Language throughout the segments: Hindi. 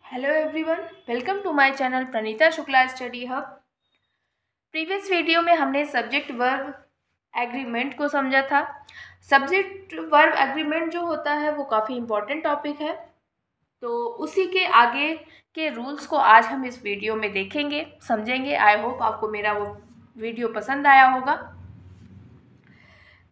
Hello everyone, welcome to my channel Praneeta Shukla study hub. Previous video में हमने सब्जेक्ट वर्ब एग्रीमेंट को समझा था। सब्जेक्ट वर्ब एग्रीमेंट जो होता है वो काफ़ी इम्पोर्टेंट टॉपिक है, तो उसी के आगे के रूल्स को आज हम इस वीडियो में देखेंगे, समझेंगे। आई होप आपको मेरा वो वीडियो पसंद आया होगा।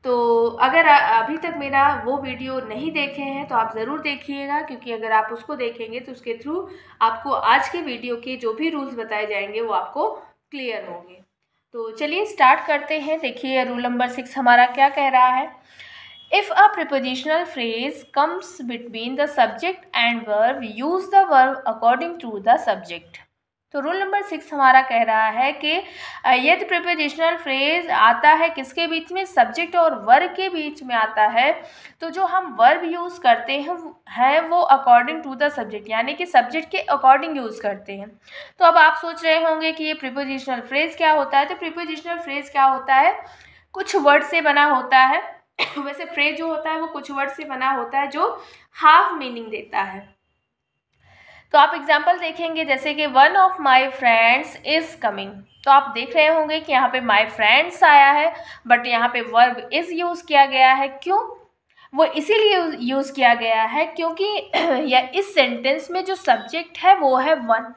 तो अगर अभी तक मेरा वो वीडियो नहीं देखे हैं तो आप ज़रूर देखिएगा, क्योंकि अगर आप उसको देखेंगे तो उसके थ्रू आपको आज के वीडियो के जो भी रूल्स बताए जाएंगे वो आपको क्लियर होंगे। तो चलिए स्टार्ट करते हैं। देखिए रूल नंबर 6 हमारा क्या कह रहा है। If a prepositional phrase comes between the subject and verb, use the verb according to the subject. तो रूल नंबर 6 हमारा कह रहा है कि यदि प्रिपोजिशनल फ्रेज आता है किसके बीच में, सब्जेक्ट और वर्ब के बीच में आता है, तो जो हम वर्ब यूज़ करते हैं वो अकॉर्डिंग टू द सब्जेक्ट, यानी कि सब्जेक्ट के अकॉर्डिंग यूज़ करते हैं। तो अब आप सोच रहे होंगे कि ये प्रिपोजिशनल फ्रेज क्या होता है। तो प्रिपोजिशनल फ्रेज क्या होता है, कुछ वर्ड से बना होता है। वैसे फ्रेज जो होता है वो कुछ वर्ड से बना होता है जो हाफ मीनिंग देता है। तो आप एग्जाम्पल देखेंगे जैसे कि one of my friends is coming. तो आप देख रहे होंगे कि यहाँ पे माई फ्रेंड्स आया है, बट यहाँ पे वर्ब इज यूज़ किया गया है। क्यों? वो इसीलिए यूज़ किया गया है क्योंकि या इस सेंटेंस में जो सब्जेक्ट है वो है वन।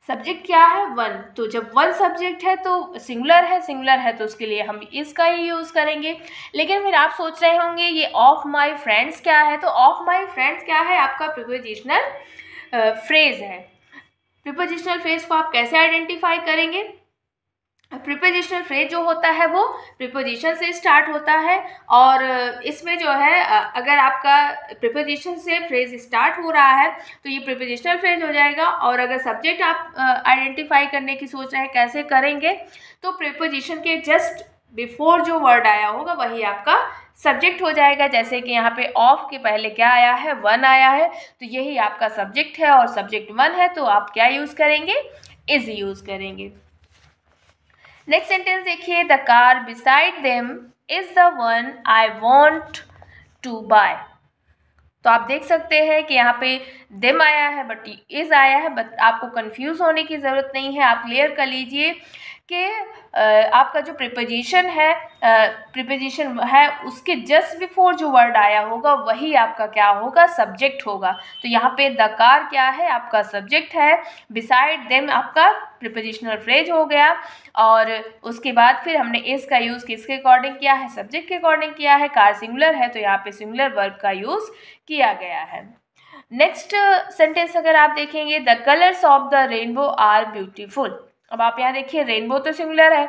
सब्जेक्ट क्या है? वन। तो जब वन सब्जेक्ट है तो सिंगुलर है तो उसके लिए हम इसका ही यूज़ करेंगे। लेकिन फिर आप सोच रहे होंगे ये ऑफ माई फ्रेंड्स क्या है। तो ऑफ माई फ्रेंड्स क्या है? आपका प्रिपोजिशनल फ्रेज है। प्रिपोजिशनल फ्रेज को आप कैसे आइडेंटिफाई करेंगे? प्रिपोजिशनल फ्रेज जो होता है वो प्रिपोजिशन से स्टार्ट होता है, और इसमें जो है अगर आपका प्रिपोजिशन से फ्रेज स्टार्ट हो रहा है तो ये प्रिपोजिशनल फ्रेज हो जाएगा। और अगर सब्जेक्ट आप आइडेंटिफाई करने की सोच रहे हैं कैसे करेंगे, तो प्रिपोजिशन के जस्ट बिफोर जो वर्ड आया होगा वही आपका सब्जेक्ट हो जाएगा। जैसे कि यहाँ पे ऑफ के पहले क्या आया है? वन आया है, तो यही आपका सब्जेक्ट है और सब्जेक्ट वन है, तो आप क्या यूज़ करेंगे? इज यूज़ करेंगे। नेक्स्ट सेंटेंस देखिए, the car beside them is the one I want to buy. तो आप देख सकते हैं कि यहाँ पे देम आया है बट इज आया है, बट आपको कंफ्यूज होने की ज़रूरत नहीं है। आप क्लियर कर लीजिए कि आपका जो प्रिपोजिशन है उसके जस्ट बिफोर जो वर्ड आया होगा वही आपका क्या होगा? सब्जेक्ट होगा। तो यहाँ पे द कार क्या है? आपका सब्जेक्ट है। बिसाइड देम आपका प्रिपोजिशनल फ्रेज हो गया, और उसके बाद फिर हमने इस का यूज़ किसके अकॉर्डिंग किया है? सब्जेक्ट के अकॉर्डिंग किया है। कार सिंगुलर है तो यहाँ पे सिंगुलर वर्ब का यूज़ किया गया है। नेक्स्ट सेंटेंस अगर आप देखेंगे, the colours of the rainbow are beautiful. अब आप यहाँ देखिए रेनबो तो सिंगुलर है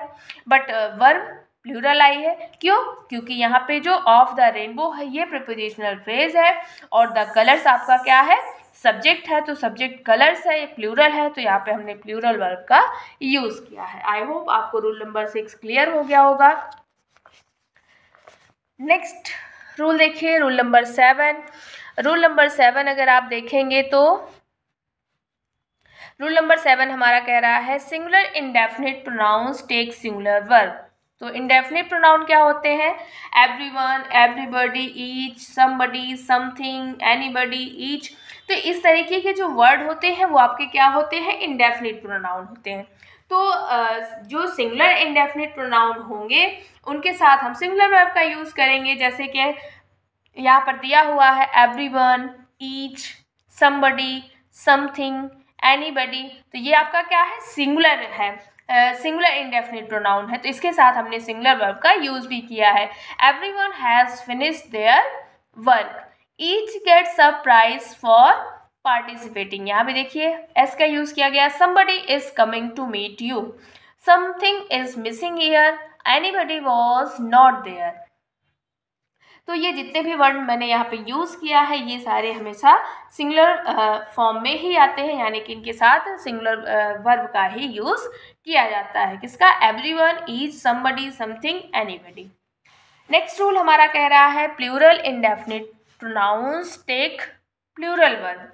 बट वर्ब प्लूरल आई है। क्यों? क्योंकि यहाँ पे जो ऑफ द रेनबो है ये प्रिपोजिशनल फ्रेज है, और द कलर्स आपका क्या है? सब्जेक्ट है। तो सब्जेक्ट कलर्स है, ये प्लूरल है, तो यहाँ पे हमने प्लूरल वर्ब का यूज़ किया है। आई होप आपको रूल नंबर 6 क्लियर हो गया होगा। नेक्स्ट रूल देखिए, रूल नंबर 7। रूल नंबर 7 अगर आप देखेंगे तो रूल नंबर 7 हमारा कह रहा है singular indefinite pronouns take singular verb. तो इंडेफिनिट प्रोनाउन क्या होते हैं? Everyone, everybody, each, somebody, something, anybody, each. तो इस तरीके के जो वर्ड होते हैं वो आपके क्या होते हैं? इंडेफिनिट प्रोनाउन होते हैं। तो जो सिंगुलर इंडेफिनिट प्रोनाउन होंगे उनके साथ हम सिंगुलर वर्ब का यूज़ करेंगे। जैसे कि यहाँ पर दिया हुआ है everyone, each, somebody, something, anybody. तो ये आपका क्या है? सिंगुलर है, सिंगुलर इंडेफिनिट प्रोनाउन है, तो इसके साथ हमने सिंगुलर वर्ब का यूज़ भी किया है। Everyone has finished their work, each gets a prize for participating. यहाँ भी देखिए एस का यूज़ किया गया। Somebody is coming to meet you, something is missing here, anybody was not there. तो ये जितने भी वर्ड मैंने यहाँ पे यूज़ किया है ये सारे हमेशा सिंगुलर फॉर्म में ही आते हैं, यानी कि इनके साथ सिंगुलर वर्ब का ही यूज़ किया जाता है। किसका? Everyone, each, somebody, something, anybody. Next rule हमारा कह रहा है plural indefinite pronouns take plural verb.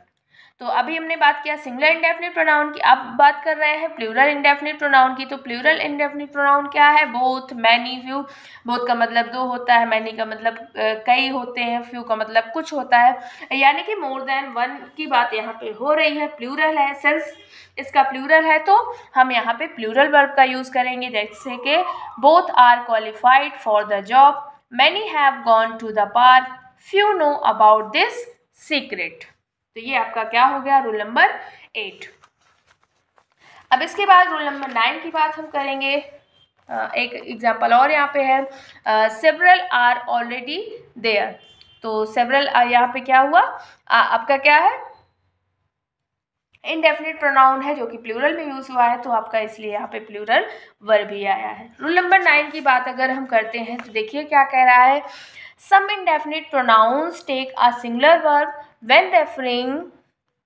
तो अभी हमने बात किया सिंगुलर इंडेफिनिट प्रोनाउन की, अब बात कर रहे हैं प्लूरल इंडेफिनिट प्रोनाउन की। तो प्लूरल इंडेफिनिट प्रोनाउन क्या है? Both, many, few. बोथ का मतलब दो होता है, मैनी का मतलब कई होते हैं, फ्यू का मतलब कुछ होता है, यानी कि मोर देन वन की बात यहाँ पे हो रही है। प्लूरल है, सेंस इसका प्लूरल है, तो हम यहाँ पे प्लूरल वर्ब का यूज करेंगे, जैसे कि both are qualified for the job, many have gone to the park, few know about this secret. तो ये आपका क्या हो गया? Rule number 8। अब इसके बाद रूल नंबर 9 की बात हम करेंगे। एक एग्जाम्पल और यहाँ पे है, सेवरल आर ऑलरेडी देयर। तो सेवरल यहाँ पे क्या हुआ? आपका क्या है? इनडेफिनिट प्रोनाउन है जो कि प्लूरल में यूज हुआ है, तो आपका इसलिए यहाँ पे प्लूरल वर्ब ही आया है। रूल नंबर 9 की बात अगर हम करते हैं तो देखिए क्या कह रहा है, some indefinite pronouns take a singular verb when referring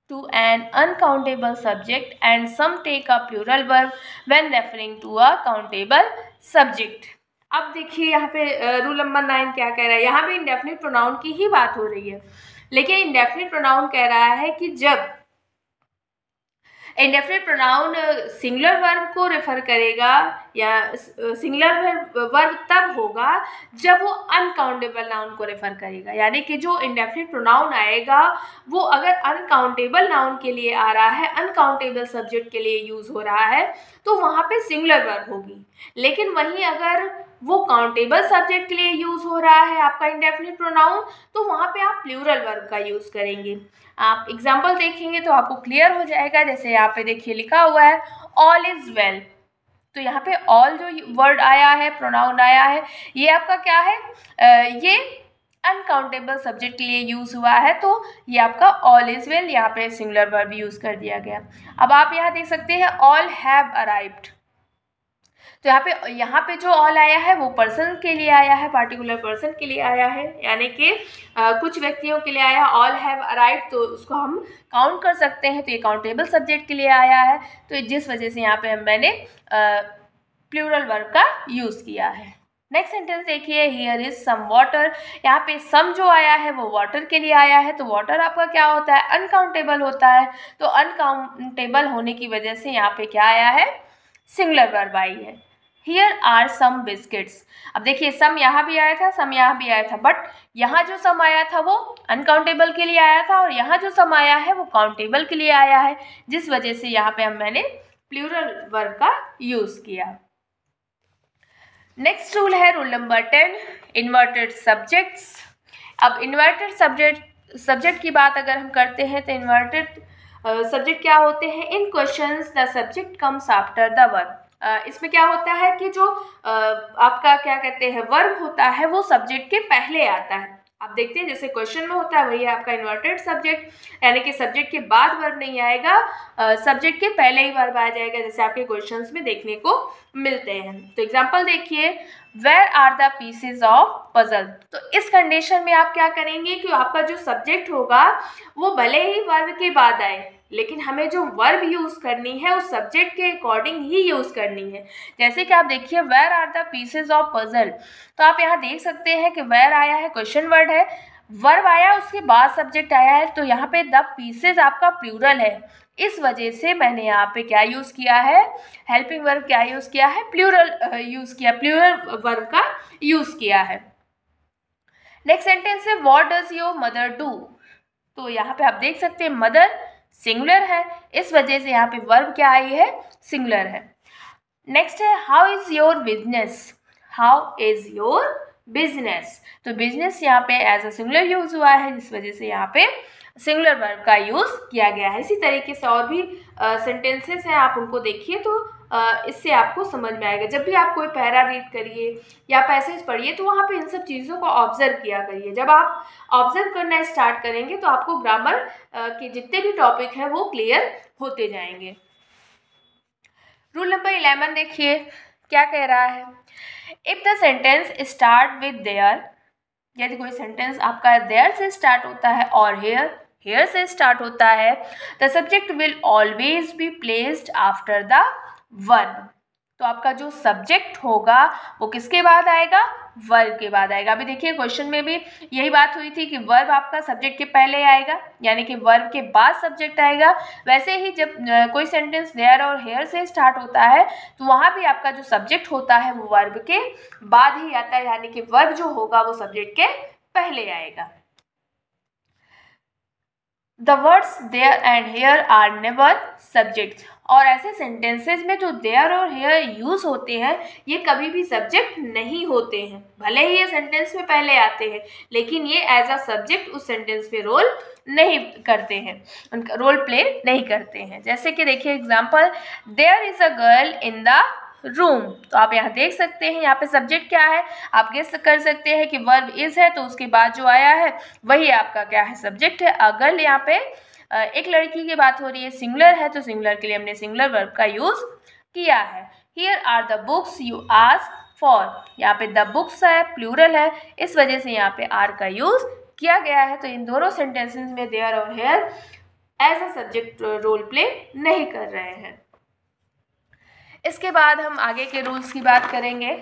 to an uncountable subject and some take a plural verb when referring to a countable subject। अब देखिए यहाँ पे रूल नंबर 9 क्या कह रहा है, यहाँ पे इंडेफिनिट प्रोनाउन की ही बात हो रही है, लेकिन इंडेफिनिट प्रोनाउन कह रहा है कि जब इंडेफिनिट प्रोनाउन सिंगुलर वर्ब को रेफर करेगा या सिंगुलर वर्ब तब होगा जब वो अनकाउंटेबल नाउन को रेफर करेगा, यानी कि जो इंडेफिनिट प्रोनाउन आएगा वो अगर अनकाउंटेबल नाउन के लिए आ रहा है, अनकाउंटेबल सब्जेक्ट के लिए यूज हो रहा है, तो वहाँ पे सिंगुलर वर्ब होगी। लेकिन वहीं अगर वो काउंटेबल सब्जेक्ट के लिए यूज हो रहा है आपका इंडेफिनिट प्रोनाउन, तो वहाँ पे आप प्लूरल वर्ब का यूज करेंगे। आप एग्जाम्पल देखेंगे तो आपको क्लियर हो जाएगा। जैसे यहाँ पे देखिए लिखा हुआ है ऑल इज वेल, तो यहाँ पे ऑल जो वर्ड आया है, प्रोनाउन आया है, ये आपका क्या है? ये अनकाउंटेबल सब्जेक्ट के लिए यूज हुआ है, तो ये आपका ऑल इज वेल, यहाँ पे सिंगुलर वर्ब यूज कर दिया गया। अब आप यहाँ देख सकते हैं ऑल हैव अराइव्ड, तो यहाँ पे जो ऑल आया है वो पर्सन के लिए आया है, पार्टिकुलर पर्सन के लिए आया है, यानी कि कुछ व्यक्तियों के लिए आया। ऑल हैव अराइव्ड, तो उसको हम काउंट कर सकते हैं, तो ये काउंटेबल सब्जेक्ट के लिए आया है, तो जिस वजह से यहाँ पे मैंने प्लूरल वर्ब का यूज किया है। नेक्स्ट सेंटेंस देखिए, हियर इज सम वाटर। यहाँ पे सम जो आया है वो वाटर के लिए आया है, तो वाटर आपका क्या होता है? अनकाउंटेबल होता है, तो अनकाउंटेबल होने की वजह से यहाँ पे क्या आया है? सिंगुलर वर्ब आई है। Here are some biscuits। अब देखिए सम यहाँ भी आया था, सम यहाँ भी आया था, बट यहाँ जो सम आया था वो अनकाउंटेबल के लिए आया था और यहाँ जो सम आया है वो काउंटेबल के लिए आया है, जिस वजह से यहाँ पे मैंने प्लूरल वर्ब का यूज किया। नेक्स्ट रूल है रूल नंबर 10, इन्वर्टेड सब्जेक्ट्स। अब इन्वर्टेड सब्जेक्ट की बात अगर हम करते हैं तो इन्वर्टेड सब्जेक्ट क्या होते हैं? In questions the subject comes after the verb. इसमें क्या होता है कि जो आपका क्या कहते हैं वर्ब होता है वो सब्जेक्ट के पहले आता है। आप देखते हैं जैसे क्वेश्चन में होता है वही है आपका इन्वर्टेड सब्जेक्ट, यानी कि सब्जेक्ट के बाद वर्ब नहीं आएगा, सब्जेक्ट के पहले ही वर्ब आ जाएगा, जैसे आपके क्वेश्चंस में देखने को मिलते हैं। तो एग्जांपल देखिए, where are the pieces of puzzle. तो इस कंडीशन में आप क्या करेंगे कि आपका जो सब्जेक्ट होगा वो भले ही वर्ब के बाद आए, लेकिन हमें जो वर्ब यूज करनी है उस सब्जेक्ट के अकॉर्डिंग ही यूज करनी है। जैसे कि आप देखिए where are the pieces of puzzle, तो आप यहाँ देख सकते हैं कि वेयर आया है, क्वेश्चन वर्ड है, वर्ब आया उसके बाद सब्जेक्ट आया है, तो यहाँ पे द पीसेज आपका प्लूरल है, इस वजह से मैंने यहाँ पे क्या यूज किया है? हेल्पिंग वर्ब क्या यूज किया है? प्लूरल यूज किया, प्लूरल वर्ब का यूज किया है। नेक्स्ट सेंटेंस है what does your mother do. तो यहाँ पे आप देख सकते हैं मदर सिंगुलर है, इस वजह से यहाँ पे वर्ब क्या आई है? सिंगुलर है। नेक्स्ट है how is your business. How is your business, तो बिजनेस यहाँ पे एज अ सिंगुलर यूज हुआ है, जिस वजह से यहाँ पे सिंगुलर वर्ब का यूज किया गया है। इसी तरीके से और भी सेंटेंसेस हैं, आप उनको देखिए तो इससे आपको समझ में आएगा। जब भी आप कोई पैरा रीड करिए या पैसेज पढ़िए तो वहाँ पे इन सब चीज़ों को ऑब्जर्व किया करिए। जब आप ऑब्जर्व करना स्टार्ट करेंगे तो आपको ग्रामर के जितने भी टॉपिक हैं वो क्लियर होते जाएंगे। रूल नंबर 11 देखिए क्या कह रहा है, if the sentence start with their, यदि कोई सेंटेंस आपका देयर से स्टार्ट होता है और हेयर से स्टार्ट होता है, the subject will always be placed after the verb. तो आपका जो सब्जेक्ट होगा वो किसके बाद आएगा? वर्ब के बाद आएगा। अभी देखिए क्वेश्चन में भी यही बात हुई थी कि वर्ब आपका सब्जेक्ट के पहले आएगा, यानी कि वर्ब के बाद सब्जेक्ट आएगा। वैसे ही जब कोई सेंटेंस देयर और हेयर से स्टार्ट होता है तो वहाँ भी आपका जो सब्जेक्ट होता है वो वर्ब के बाद ही आता है, यानी कि वर्ब जो होगा वो सब्जेक्ट के पहले आएगा। The words there and here are never subjects. और ऐसे सेंटेंसेस में जो देयर और हेयर यूज होते हैं ये कभी भी सब्जेक्ट नहीं होते हैं। भले ही ये सेंटेंस में पहले आते हैं लेकिन ये एज अ सब्जेक्ट उस सेंटेंस पे रोल नहीं करते हैं, उनका रोल प्ले नहीं करते हैं। जैसे कि देखिए example, there is a girl in the room. तो आप यहाँ देख सकते हैं यहाँ पे सब्जेक्ट क्या है, आप गेस कर सकते हैं कि वर्ब इज है तो उसके बाद जो आया है वही आपका क्या है, सब्जेक्ट है। अगर यहाँ पे एक लड़की की बात हो रही है, सिंगुलर है, तो सिंगुलर के लिए हमने सिंगुलर वर्ब का यूज किया है। Here are the books you asked for. यहाँ पे द बुक्स है, प्लूरल है, इस वजह से यहाँ पे आर का यूज किया गया है। तो इन दोनों सेंटेंसेस में देयर और here as a subject role play नहीं कर रहे हैं। इसके बाद हम आगे के रूल्स की बात करेंगे।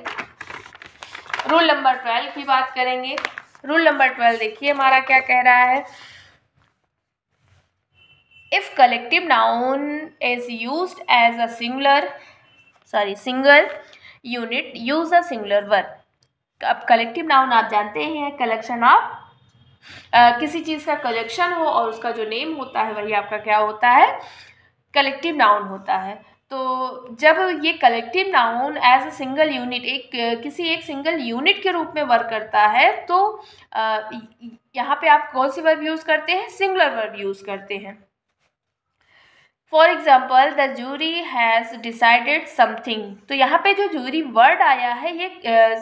रूल नंबर 12 की बात करेंगे। रूल नंबर 12 देखिए हमारा क्या कह रहा है, if collective noun is used as a single unit use a singular verb. अब कलेक्टिव नाउन आप जानते ही हैं, कलेक्शन ऑफ किसी चीज का कलेक्शन हो और उसका जो नेम होता है वही आपका क्या होता है, कलेक्टिव नाउन होता है। तो जब ये collective noun as a single unit किसी एक सिंगल यूनिट के रूप में वर्क करता है तो यहाँ पे आप कौन सी वर्ब यूज करते हैं, सिंगुलर वर्ब यूज करते हैं। For example, the jury has decided something. तो यहाँ पे जो जूरी वर्ड आया है ये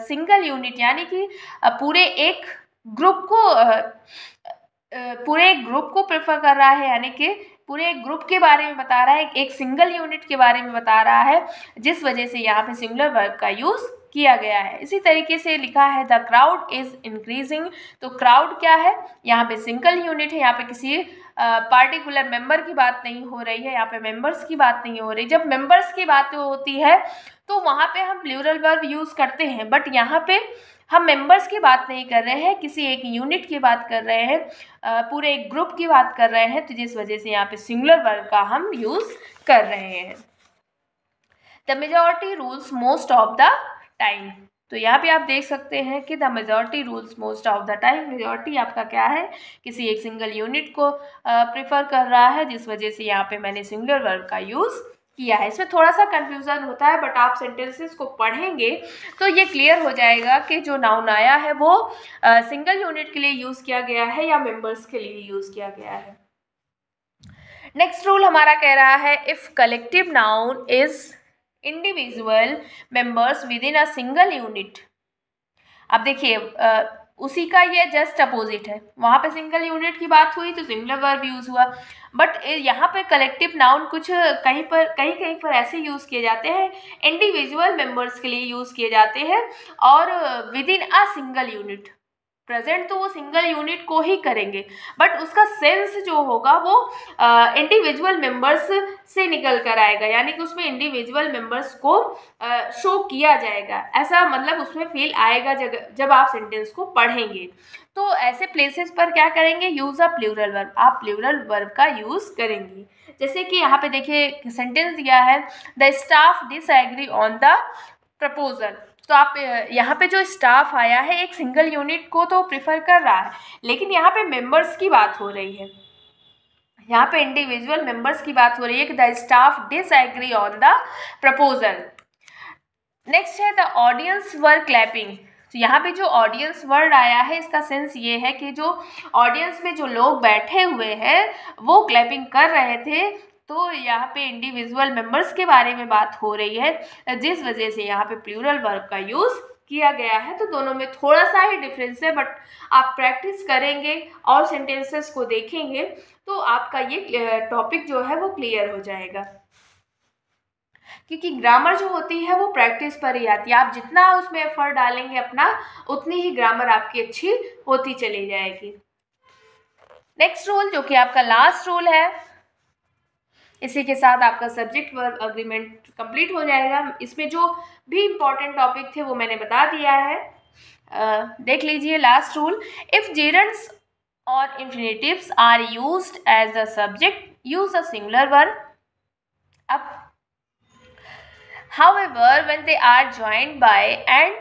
सिंगल यूनिट यानी कि पूरे एक ग्रुप को प्रेफर कर रहा है, यानी कि पूरे एक ग्रुप के बारे में बता रहा है, एक सिंगल यूनिट के बारे में बता रहा है, जिस वजह से यहाँ पे सिंगुलर वर्ब का यूज किया गया है। इसी तरीके से लिखा है द क्राउड इज इंक्रीजिंग। तो क्राउड क्या है, यहाँ पे सिंगल यूनिट है, यहाँ पे किसी पार्टिकुलर मेंबर की बात नहीं हो रही है, यहाँ पे मेंबर्स की बात नहीं हो रही। जब मेंबर्स की बात होती है तो वहाँ पे हम प्लूरल वर्ब यूज करते हैं, बट यहाँ पे हम मेंबर्स की बात नहीं कर रहे हैं, किसी एक यूनिट की बात कर रहे हैं, पूरे एक ग्रुप की बात कर रहे हैं, तो जिस वजह से यहाँ पे सिंगुलर वर्ब का हम यूज कर रहे हैं। The majority rules most of the time. तो यहाँ पे आप देख सकते हैं कि the majority rules most of the time. Majority आपका क्या है, किसी एक सिंगल यूनिट को प्रेफर कर रहा है, जिस वजह से यहाँ पे मैंने सिंगुलर वर्ब का यूज किया है। इसमें थोड़ा सा कंफ्यूजन होता है, बट आप सेंटेंसेस को पढ़ेंगे तो ये क्लियर हो जाएगा कि जो नाउन आया है वो सिंगल यूनिट के लिए यूज किया गया है या मेंबर्स के लिए यूज किया गया है। नेक्स्ट रूल हमारा कह रहा है, if collective noun is individual members with in a single unit. अब देखिए उसी का ये जस्ट अपोजिट है, वहाँ पे सिंगल यूनिट की बात हुई तो सिंगुलर वर्ब यूज हुआ, बट यहाँ पे कलेक्टिव नाउन कुछ कहीं पर ऐसे यूज किए जाते हैं, इंडिविजुअल मेंबर्स के लिए यूज किए जाते हैं और with in a single unit. Present तो वो सिंगल यूनिट को ही करेंगे, बट उसका सेंस जो होगा वो इंडिविजुअल मेंबर्स से निकल कर आएगा, यानी कि उसमें इंडिविजुअल मेंबर्स को शो किया जाएगा, ऐसा मतलब उसमें फील आएगा जब आप सेंटेंस को पढ़ेंगे। तो ऐसे प्लेसेस पर क्या करेंगे, यूज अ प्लूरल वर्ब, आप प्लूरल वर्ब का यूज करेंगे। जैसे कि यहाँ पे देखिए सेंटेंस दिया है, the staff disagree on the proposal. तो आप यहाँ पे जो स्टाफ आया है एक सिंगल यूनिट को तो प्रिफर कर रहा है, लेकिन यहाँ पे मेंबर्स की बात हो रही है, यहाँ पे इंडिविजुअल मेंबर्स की बात हो रही है कि the staff disagree on the proposal. Next है द ऑडियंस वर क्लैपिंग। तो यहाँ पे जो ऑडियंस वर्ड आया है इसका सेंस ये है कि जो ऑडियंस में जो लोग बैठे हुए हैं वो क्लैपिंग कर रहे थे, तो यहाँ पे इंडिविजुअल मेंबर्स के बारे में बात हो रही है, जिस वजह से यहाँ पे प्लूरल वर्ब का यूज किया गया है। तो दोनों में थोड़ा सा ही डिफरेंस है, बट आप प्रैक्टिस करेंगे और सेंटेंसेस को देखेंगे तो आपका ये टॉपिक जो है वो क्लियर हो जाएगा, क्योंकि ग्रामर जो होती है वो प्रैक्टिस पर ही आती है। आप जितना उसमें एफर्ट डालेंगे अपना, उतनी ही ग्रामर आपकी अच्छी होती चली जाएगी। नेक्स्ट रूल जो कि आपका लास्ट रूल है, इसी के साथ आपका सब्जेक्ट वर्ब अग्रीमेंट कंप्लीट हो जाएगा। इसमें जो भी इम्पोर्टेंट टॉपिक थे वो मैंने बता दिया है। देख लीजिए लास्ट रूल, इफ जेरंड्स और infinitives are used as the subject use a singular verb. अब however when they are joined by and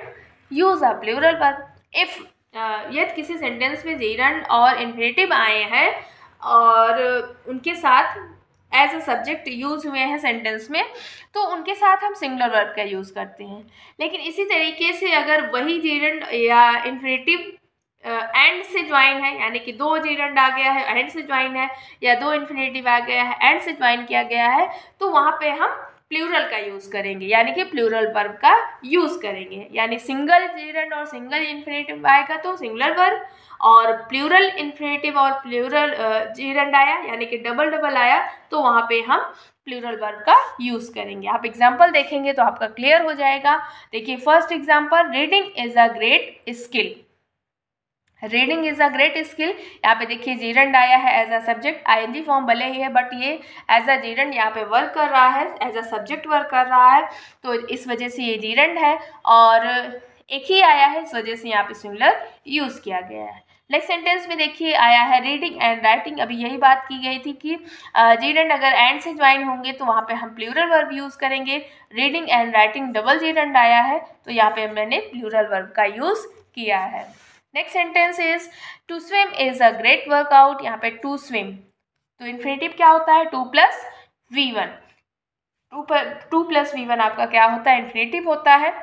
use a plural verb. if यदि किसी सेंटेंस में जेरंड और इन्फिनेटिव आए हैं और उनके साथ एज अ सब्जेक्ट यूज हुए हैं सेंटेंस में, तो उनके साथ हम सिंगुलर वर्ब का यूज़ करते हैं. लेकिन इसी तरीके से अगर वही जेरंड या इन्फिनेटिव एंड से ज्वाइन है, यानी कि दो जेरंड आ गया है एंड से ज्वाइन है, या दो इन्फिनेटिव आ गया है एंड से ज्वाइन किया गया है, तो वहाँ पे हम प्लूरल का यूज़ करेंगे, यानी कि प्लूरल वर्ब का यूज़ करेंगे. यानी सिंगल जेरंड और सिंगल इन्फिनेटिव आएगा तो सिंगुलर वर्ब, और प्लूरल इन्फिनेटिव और प्लूरल जेरंड आया यानी कि डबल डबल आया तो वहाँ पे हम प्लूरल वर्ब का यूज़ करेंगे. आप एग्जाम्पल देखेंगे तो आपका क्लियर हो जाएगा. देखिए first example, reading is a great skill. Reading is a great skill, यहाँ पे देखिए जेरंड आया है as a subject, ING form भले ही है बट ये एज अ जेरंड यहाँ पे वर्क कर रहा है, एज अ सब्जेक्ट वर्क कर रहा है, तो इस वजह से ये जेरंड है और एक ही आया है, इस वजह से यहाँ पे सिंगुलर यूज़ किया गया है. नेक्स्ट सेंटेंस में देखिए आया है रीडिंग एंड राइटिंग. अभी यही बात की गई थी कि जेरंड अगर एंड से ज्वाइन होंगे तो वहाँ पे हम प्लूरल वर्ब यूज़ करेंगे. Reading and writing double gerund आया है तो यहाँ पे मैंने प्लूरल वर्ब का यूज़ किया है. Next sentence is to swim is a great workout. यहाँ पे टू स्विम, तो इन्फिनेटिव क्या होता है, 2 + V1. 2 + V1 आपका क्या होता है, इन्फिनेटिव होता है.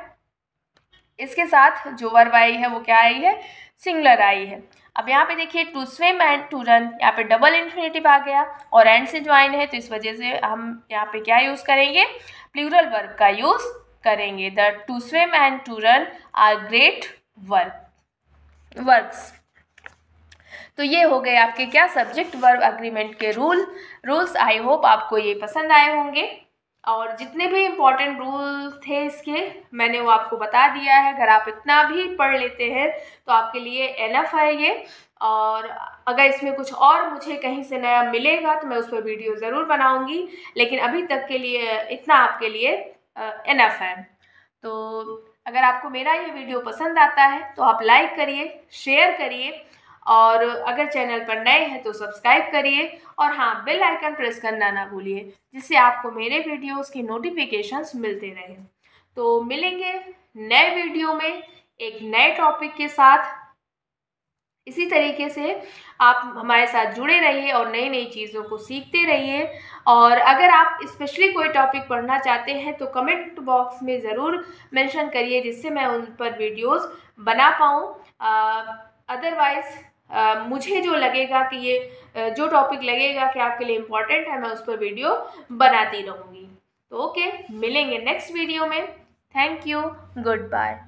इसके साथ जो वर्ब आई है वो क्या आई है, सिंगुलर आई है. अब यहाँ पे देखिए to swim and to run, यहाँ पे डबल इन्फिनेटिव आ गया और एंड से ज्वाइन है, तो इस वजह से हम यहाँ पे क्या यूज़ करेंगे, प्लूरल वर्ब का यूज़ करेंगे. The to swim and to run are great works. तो ये हो गए आपके क्या, सब्जेक्ट वर्ब अग्रीमेंट के रूल्स. आई होप आपको ये पसंद आए होंगे और जितने भी इम्पॉर्टेंट रूल थे इसके मैंने वो आपको बता दिया है. अगर आप इतना भी पढ़ लेते हैं तो आपके लिए एनफ है ये. और अगर इसमें कुछ और मुझे कहीं से नया मिलेगा तो मैं उस पर वीडियो ज़रूर बनाऊंगी, लेकिन अभी तक के लिए इतना आपके लिए एनफ है. तो अगर आपको मेरा ये वीडियो पसंद आता है तो आप लाइक करिए, शेयर करिए, और अगर चैनल पर नए हैं तो सब्सक्राइब करिए, और हाँ बेल आइकन प्रेस करना ना भूलिए, जिससे आपको मेरे वीडियोस की नोटिफिकेशंस मिलते रहें. तो मिलेंगे नए वीडियो में एक नए टॉपिक के साथ. इसी तरीके से आप हमारे साथ जुड़े रहिए और नई नई चीज़ों को सीखते रहिए. और अगर आप स्पेशली कोई टॉपिक पढ़ना चाहते हैं तो कमेंट बॉक्स में ज़रूर मेंशन करिए, जिससे मैं उन पर वीडियोस बना पाऊँ. अदरवाइज़ मुझे जो लगेगा कि ये जो टॉपिक लगेगा कि आपके लिए इम्पॉर्टेंट है, मैं उस पर वीडियो बनाती रहूँगी. तो ओके, मिलेंगे नेक्स्ट वीडियो में. Thank you, good bye.